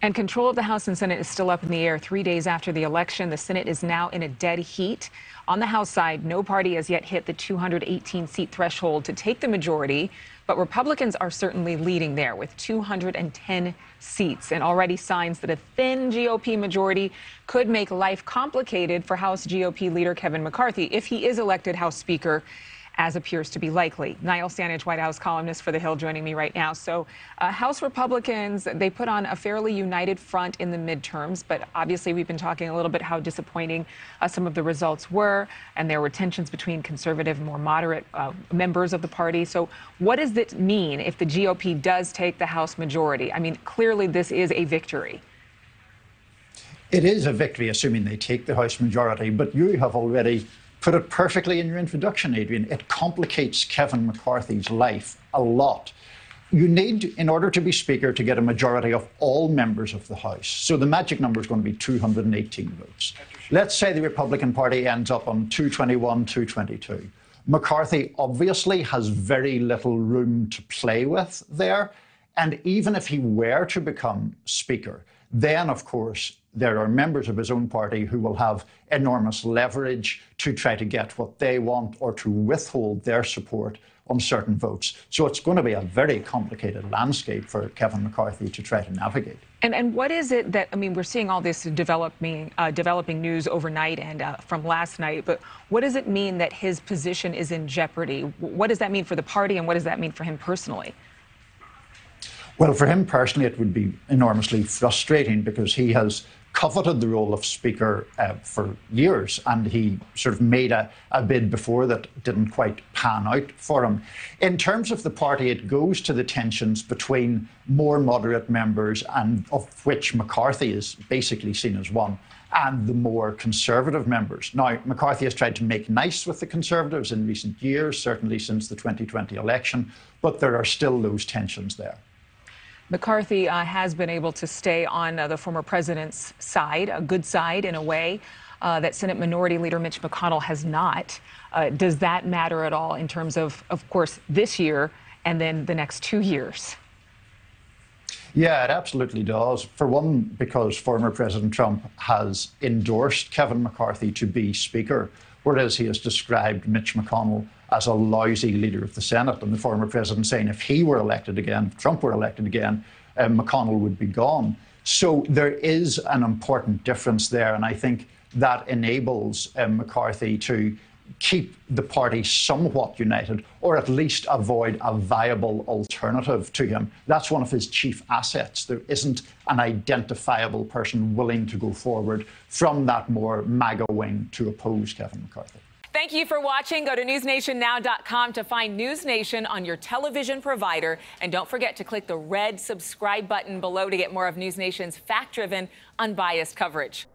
And control of the House and Senate is still up in the air 3 days after the election. The Senate is now in a dead heat. On the House side, no party has yet hit the 218-seat threshold to take the majority, but Republicans are certainly leading there with 210 seats, and already signs that a thin GOP majority could make life complicated for House GOP leader Kevin McCarthy if he is elected House Speaker, as appears to be likely. Niall, Stanage, White House columnist for The Hill, joining me right now. So House Republicans, they put on a fairly united front in the midterms, but obviously we've been talking a little bit how disappointing some of the results were, and there were tensions between conservative and more moderate members of the party. So what does it mean if the GOP does take the House majority? I mean, clearly this is a victory. It is a victory, assuming they take the House majority, but you have already put it perfectly in your introduction, Adrienne. It complicates Kevin McCarthy's life a lot. You need, in order to be Speaker, to get a majority of all members of the House. So the magic number is going to be 218 votes. Let's say the Republican Party ends up on 221, 222. McCarthy obviously has very little room to play with there. And even if he were to become Speaker, then, of course, there are members of his own party who will have enormous leverage to try to get what they want or to withhold their support on certain votes. So it's going to be a very complicated landscape for Kevin McCarthy to try to navigate. And what is it that, I mean, we're seeing all this developing news overnight and from last night, but what does it mean that his position is in jeopardy? What does that mean for the party, and what does that mean for him personally? Well, for him personally, it would be enormously frustrating because he has coveted the role of Speaker for years, and he sort of made a bid before that didn't quite pan out for him. In terms of the party, it goes to the tensions between more moderate members, and of which McCarthy is basically seen as one, and the more conservative members. Now, McCarthy has tried to make nice with the Conservatives in recent years, certainly since the 2020 election, but there are still those tensions there. McCarthy has been able to stay on the former president's side, a good side in a way, that Senate Minority Leader Mitch McConnell has not. Does that matter at all in terms of course, this year and then the next 2 years? Yeah, it absolutely does. For one, because former President Trump has endorsed Kevin McCarthy to be Speaker, whereas he has described Mitch McConnell as a lousy leader of the Senate, and the former president saying if he were elected again, if Trump were elected again, McConnell would be gone. So there is an important difference there, and I think that enables McCarthy to keep the party somewhat united, or at least avoid a viable alternative to him. That's one of his chief assets. There isn't an identifiable person willing to go forward from that more MAGA wing to oppose Kevin McCarthy. Thank you for watching. Go to newsnationnow.com to find NewsNation on your television provider. And don't forget to click the red subscribe button below to get more of NewsNation's fact-driven, unbiased coverage.